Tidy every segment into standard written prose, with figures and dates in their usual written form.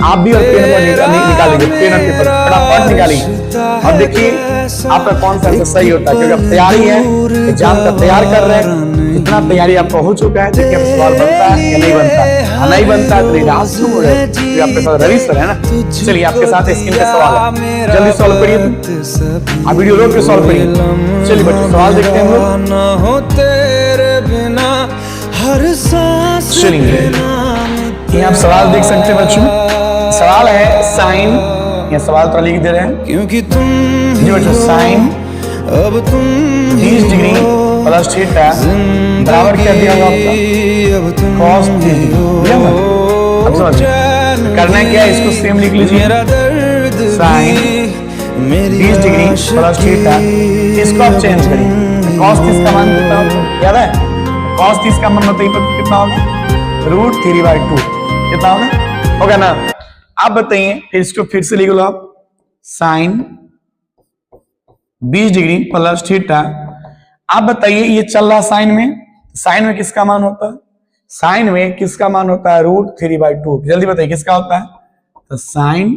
आप भी और पेन पर निकालेंगे, पेन और पेपर फटाफट निकालिए और देखिए आपका कौन सा आंसर सही होता है, क्योंकि आप तैयारी है, एग्जाम का तैयार कर रहे हैं, इतना तैयारी आपका हो चुका है। देखिए अब सवाल बनता है या नहीं बनता, नहीं बनता तो निराश क्यों हो रहे हैं, क्योंकि आपके साथ रवि सर है ना। चलिए आपके साथ स्क्रीन पे सवाल है, जल्दी सॉल्व करिए, आप वीडियो रोक के सॉल्व करिए। चलिए बच्चों सवाल देखते हैं हम लोग। चलिए यहाँ आप सवाल देख सकते हैं बच्चों, सवाल है साइन, ये सवाल तो लिख दे रहे हैं क्योंकि तुम जी बच्चों, साइन अब तुम 30 डिग्री प्लस थीटा बराबर क्या दिया होगा आपका, cos 30 डिग्री। अब समझिए करना है क्या, इसको सेम लिख लीजिए, साइन 30 डिग्री प्लस थीटा, इसको आप चेंज करिए। cos 30 का मान कितना होता है याद है, cos 30 का मान बताइए कितना होगा, √3/2 कितना होगा ना। आप बताइए, इसको फिर से लिख लो आप, साइन 20 डिग्री प्लस थीटा। आप बताइए ये चल रहा साइन में किसका मान होता है, साइन में किसका मान होता है, √3/2। जल्दी बताइए किसका होता है, तो साइन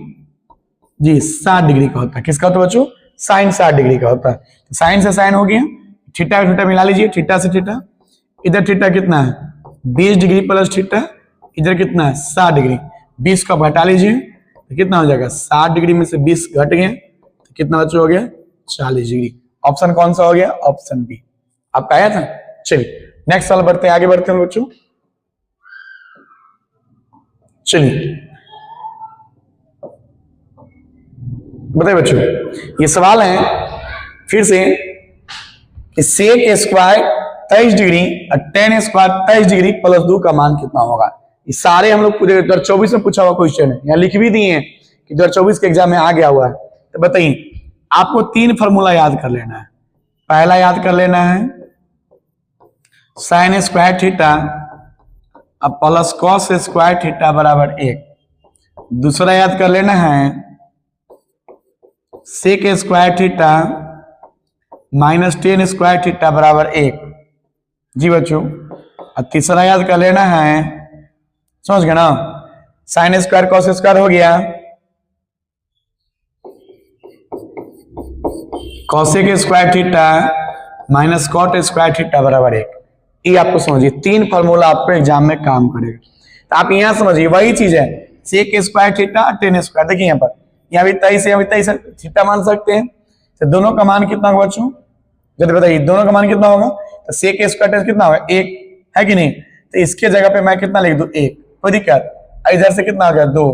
जी 60 डिग्री का होता है। किसका होता है बच्चों, साइन 60 डिग्री का होता है। तो साइन से साइन हो गया, थीटा का थीटा मिला लीजिए, थीटा से थीटा, इधर थीटा कितना है 20 डिग्री प्लस थीटा, इधर कितना है 60 डिग्री, 20 का घटा लीजिए तो कितना हो जाएगा, 60 डिग्री में से 20 घट गए तो कितना बच्चों हो गया 40 डिग्री। ऑप्शन कौन सा हो गया, ऑप्शन बी आपका आया था। चलिए नेक्स्ट सवाल बढ़ते हैं, आगे बढ़ते हैं बच्चों। चलिए बताइए बच्चों, ये सवाल है फिर से कि सेक स्क्वायर 23 डिग्री और टेन स्क्वायर 23 डिग्री प्लस 2 का मान कितना होगा। ये सारे हम लोग 2024 में पूछा हुआ क्वेश्चन है, यहाँ लिख भी दिए हैं कि 2024 के एग्जाम में आ गया हुआ है। तो बताइए आपको 3 फॉर्मूला याद कर लेना है। पहला याद कर लेना है साइन स्क्वायर थीटा अब प्लस कॉस स्क्वायर थीटा बराबर 1। दूसरा याद कर लेना है sec square theta minus tan square theta बराबर 1 जी बच्चों। और तीसरा याद कर लेना है, समझ गए ना, साइन स्क्वायर कॉस स्क्वायर हो गया, cosec square theta minus cot square theta बराबर 1। ये आपको समझिए 3 फॉर्मूला आपको एग्जाम में काम करेगा। तो आप यहां समझिए वही चीज है, sec square theta tan square, देखिए यहाँ पर यहाँ भी 23 यहाँ भी 23 थीटा मान सकते हैं। तो दोनों का मान कितना होगा बच्चों, जल्दी बताइए दोनों का मान कितना होगा। तो सेक स्क्वायर कितना होगा 1 है कि नहीं, तो इसके जगह पे मैं कितना लिख दूं 1, कोई दिक्कत। इधर से कितना हो गया 2,